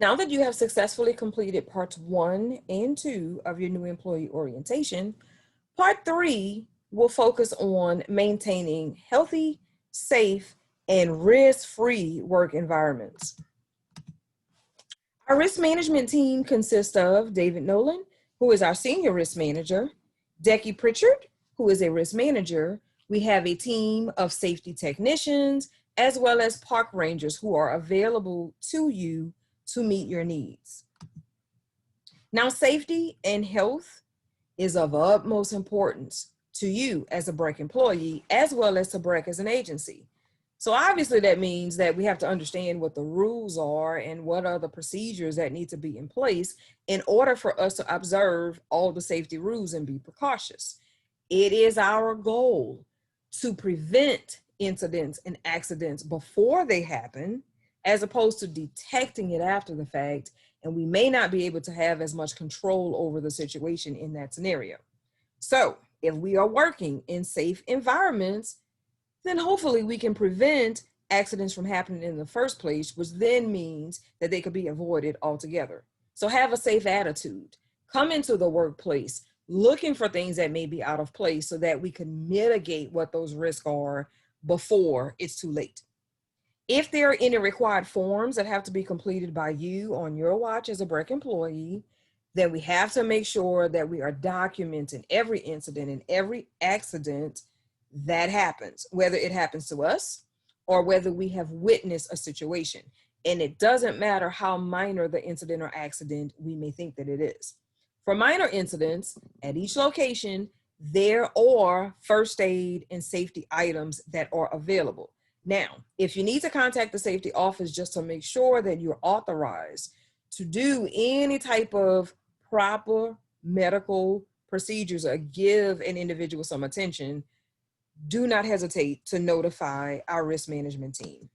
Now that you have successfully completed parts 1 and 2 of your new employee orientation, part 3 will focus on maintaining healthy, safe, and risk-free work environments. Our risk management team consists of David Nolan, who is our senior risk manager, Decky Pritchard, who is a risk manager. We have a team of safety technicians, as well as park rangers who are available to you to meet your needs. Now, safety and health is of utmost importance to you as a BREC employee, as well as to BREC as an agency. So obviously that means that we have to understand what the rules are and what are the procedures that need to be in place in order for us to observe all the safety rules and be precautious. It is our goal to prevent incidents and accidents before they happen, as opposed to detecting it after the fact, and we may not be able to have as much control over the situation in that scenario. So if we are working in safe environments, then hopefully we can prevent accidents from happening in the first place, which then means that they could be avoided altogether. So have a safe attitude. Come into the workplace looking for things that may be out of place so that we can mitigate what those risks are before it's too late. If there are any required forms that have to be completed by you on your watch as a BREC employee, then we have to make sure that we are documenting every incident and every accident that happens, whether it happens to us or whether we have witnessed a situation. And it doesn't matter how minor the incident or accident we may think that it is. For minor incidents, at each location, there are first aid and safety items that are available. Now, if you need to contact the safety office just to make sure that you're authorized to do any type of proper medical procedures or give an individual some attention, do not hesitate to notify our risk management team.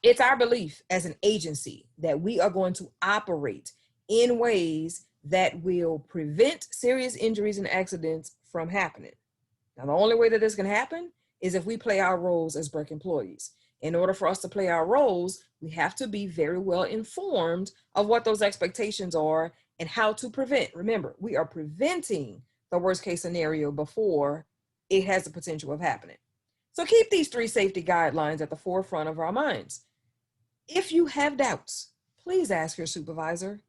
It's our belief as an agency that we are going to operate in ways that will prevent serious injuries and accidents from happening. Now, the only way that this can happen is if we play our roles as BREC employees. In order for us to play our roles, we have to be very well informed of what those expectations are and how to prevent. Remember, we are preventing the worst case scenario before it has the potential of happening. So keep these 3 safety guidelines at the forefront of our minds. If you have doubts, please ask your supervisor.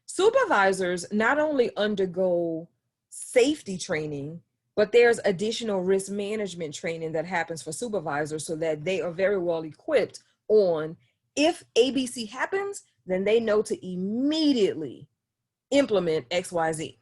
Supervisors not only undergo safety training, but there's additional risk management training that happens for supervisors so that they are very well equipped on if ABC happens, then they know to immediately implement XYZ.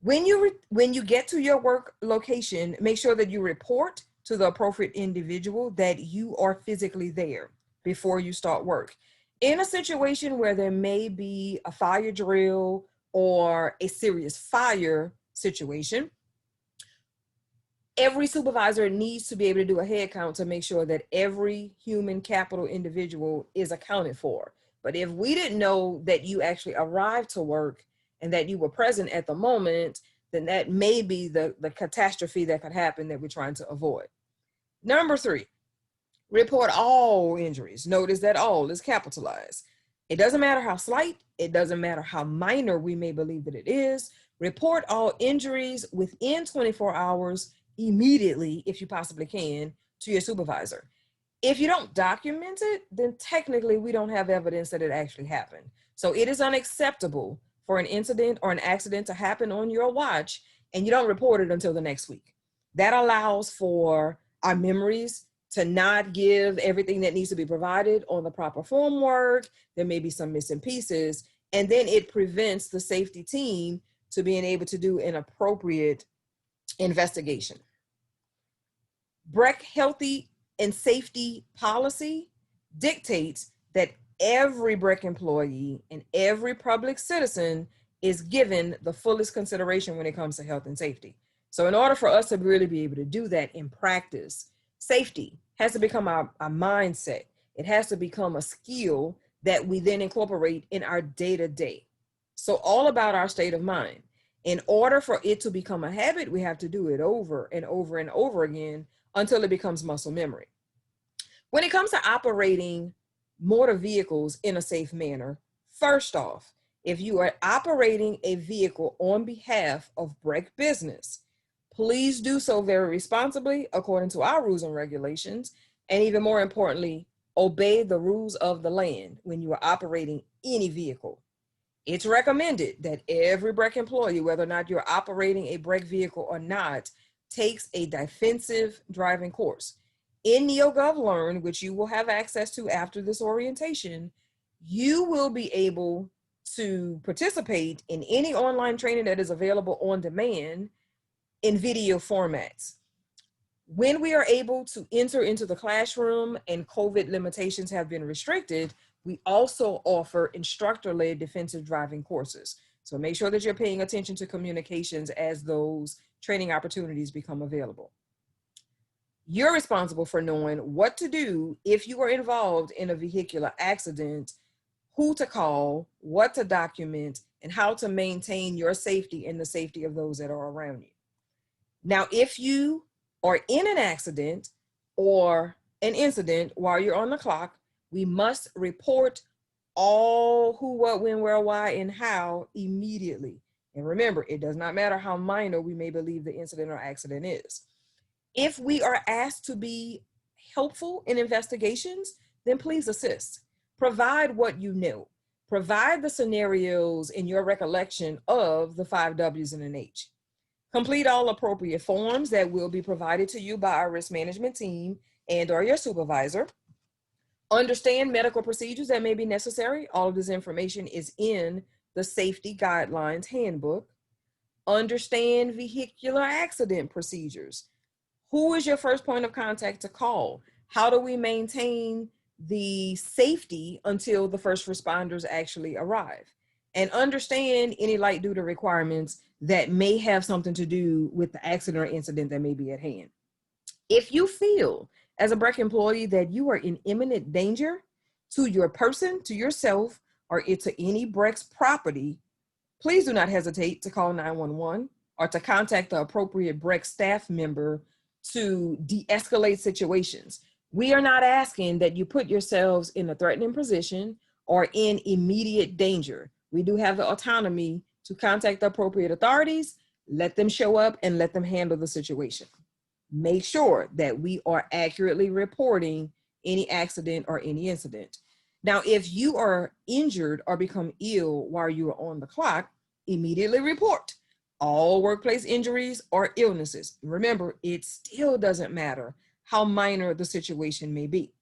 When you get to your work location, make sure that you report to the appropriate individual that you are physically there before you start work. In a situation where there may be a fire drill or a serious fire situation, every supervisor needs to be able to do a head count to make sure that every human capital individual is accounted for. But if we didn't know that you actually arrived to work and that you were present at the moment, then that may be the catastrophe that could happen that we're trying to avoid. Number 3, report all injuries. Notice that all is capitalized. It doesn't matter how slight, it doesn't matter how minor we may believe that it is. Report all injuries within 24 hours immediately, if you possibly can, to your supervisor. If you don't document it, then technically we don't have evidence that it actually happened. So it is unacceptable for an incident or an accident to happen on your watch and you don't report it until the next week. That allows for our memories to not give everything that needs to be provided on the proper form work. There may be some missing pieces, and then it prevents the safety team to being able to do an appropriate investigation. BREC healthy and safety policy dictates that every BREC employee and every public citizen is given the fullest consideration when it comes to health and safety. So in order for us to really be able to do that in practice, safety has to become our mindset. It has to become a skill that we then incorporate in our day-to-day. So all about our state of mind. In order for it to become a habit, we have to do it over and over and over again until it becomes muscle memory. When it comes to operating motor vehicles in a safe manner. First off, if you are operating a vehicle on behalf of Breck Business, please do so very responsibly according to our rules and regulations, and even more importantly, obey the rules of the land when you are operating any vehicle. It's recommended that every Breck employee, whether or not you're operating a Breck vehicle or not, takes a defensive driving course. In NeoGov Learn, which you will have access to after this orientation, you will be able to participate in any online training that is available on demand in video formats. When we are able to enter into the classroom and COVID limitations have been restricted, we also offer instructor-led defensive driving courses. So make sure that you're paying attention to communications as those training opportunities become available. You're responsible for knowing what to do if you are involved in a vehicular accident, who to call, what to document, and how to maintain your safety and the safety of those that are around you. Now, if you are in an accident or an incident while you're on the clock, we must report all who, what, when, where, why, and how immediately. And remember, it does not matter how minor we may believe the incident or accident is. If we are asked to be helpful in investigations, then please assist. Provide what you know. Provide the scenarios in your recollection of the 5 W's and an H. Complete all appropriate forms that will be provided to you by our risk management team and or your supervisor. Understand medical procedures that may be necessary. All of this information is in the Safety Guidelines Handbook. Understand vehicular accident procedures. Who is your first point of contact to call? How do we maintain the safety until the first responders actually arrive? And understand any light duty requirements that may have something to do with the accident or incident that may be at hand. If you feel as a Breck employee that you are in imminent danger to your person, to yourself, or to any Breck's property, please do not hesitate to call 911 or to contact the appropriate Breck staff member to de-escalate situations. We are not asking that you put yourselves in a threatening position or in immediate danger. We do have the autonomy to contact the appropriate authorities, let them show up, and let them handle the situation. Make sure that we are accurately reporting any accident or any incident. Now, if you are injured or become ill while you are on the clock, immediately report all workplace injuries or illnesses. Remember, it still doesn't matter how minor the situation may be.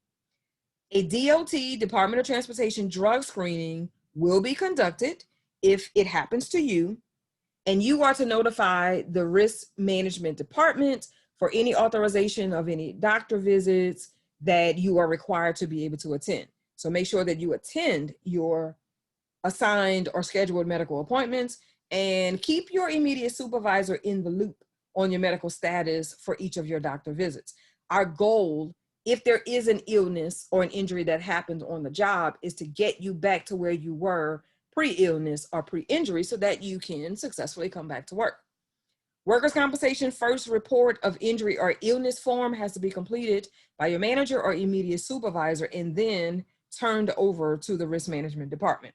A DOT, Department of Transportation drug screening will be conducted if it happens to you, and you are to notify the risk management department for any authorization of any doctor visits that you are required to be able to attend. So make sure that you attend your assigned or scheduled medical appointments and keep your immediate supervisor in the loop on your medical status for each of your doctor visits. Our goal, if there is an illness or an injury that happens on the job, is to get you back to where you were pre-illness or pre-injury so that you can successfully come back to work. Workers' compensation first report of injury or illness form has to be completed by your manager or immediate supervisor and then turned over to the risk management department.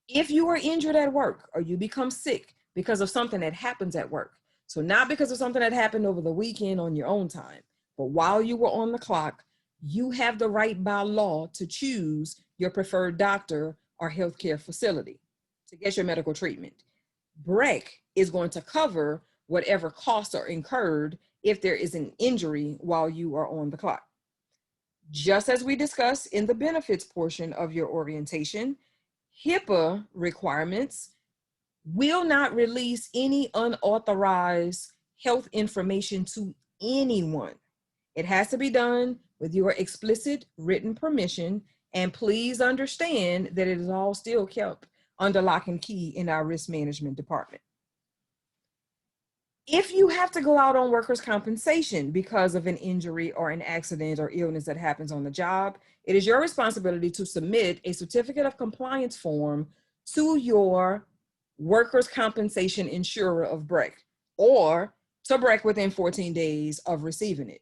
If you are injured at work or you become sick because of something that happens at work, so not because of something that happened over the weekend on your own time, but while you were on the clock, you have the right by law to choose your preferred doctor or healthcare facility to get your medical treatment. Breck is going to cover whatever costs are incurred if there is an injury while you are on the clock. Just as we discussed in the benefits portion of your orientation, HIPAA requirements will not release any unauthorized health information to anyone. It has to be done with your explicit written permission, and please understand that it is all still kept under lock and key in our risk management department. If you have to go out on workers' compensation because of an injury or an accident or illness that happens on the job, it is your responsibility to submit a certificate of compliance form to your workers' compensation insurer of Breck or to Breck within 14 days of receiving it.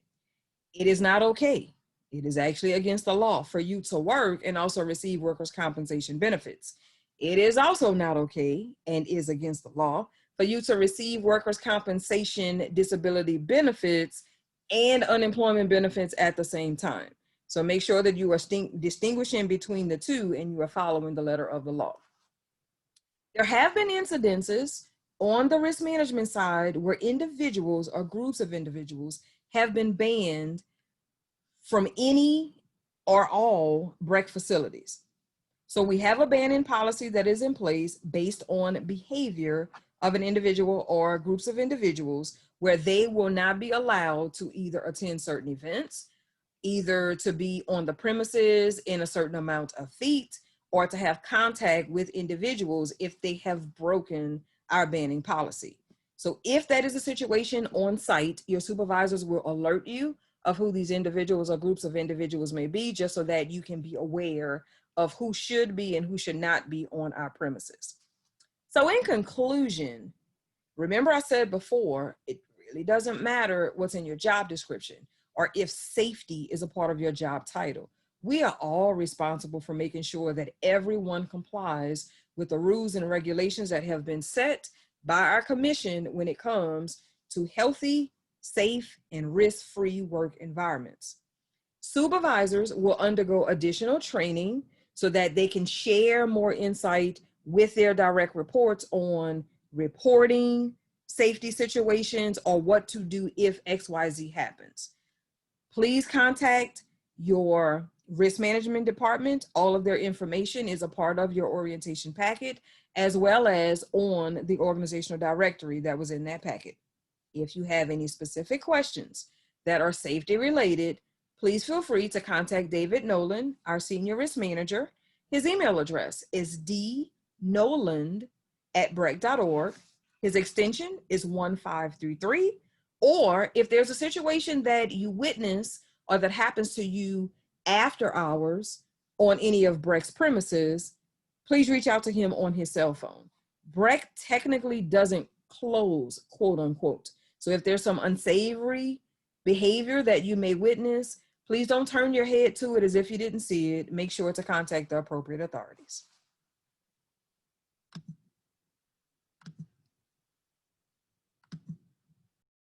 It is not okay. It is actually against the law for you to work and also receive workers' compensation benefits. It is also not okay and is against the law for you to receive workers' compensation disability benefits and unemployment benefits at the same time. So make sure that you are distinguishing between the two and you are following the letter of the law. There have been incidences on the risk management side where individuals or groups of individuals have been banned from any or all BREC facilities. So we have a banning policy that is in place based on behavior of an individual or groups of individuals where they will not be allowed to either attend certain events, either to be on the premises in a certain amount of feet, or to have contact with individuals if they have broken our banning policy. So if that is a situation on site, your supervisors will alert you of who these individuals or groups of individuals may be, just so that you can be aware of who should be and who should not be on our premises. So in conclusion, remember I said before, it really doesn't matter what's in your job description or if safety is a part of your job title. We are all responsible for making sure that everyone complies with the rules and regulations that have been set by our commission when it comes to healthy, safe, and risk-free work environments. Supervisors will undergo additional training so that they can share more insight with their direct reports on reporting safety situations or what to do if XYZ happens. Please contact your risk management department. All of their information is a part of your orientation packet, as well as on the organizational directory that was in that packet. If you have any specific questions that are safety related, please feel free to contact David Noland, our senior risk manager. His email address is dnoland@brec.org. His extension is 1533. Or if there's a situation that you witness or that happens to you after hours on any of BREC's premises, please reach out to him on his cell phone. BREC technically doesn't close, quote unquote. So if there's some unsavory behavior that you may witness, please don't turn your head to it as if you didn't see it. Make sure to contact the appropriate authorities.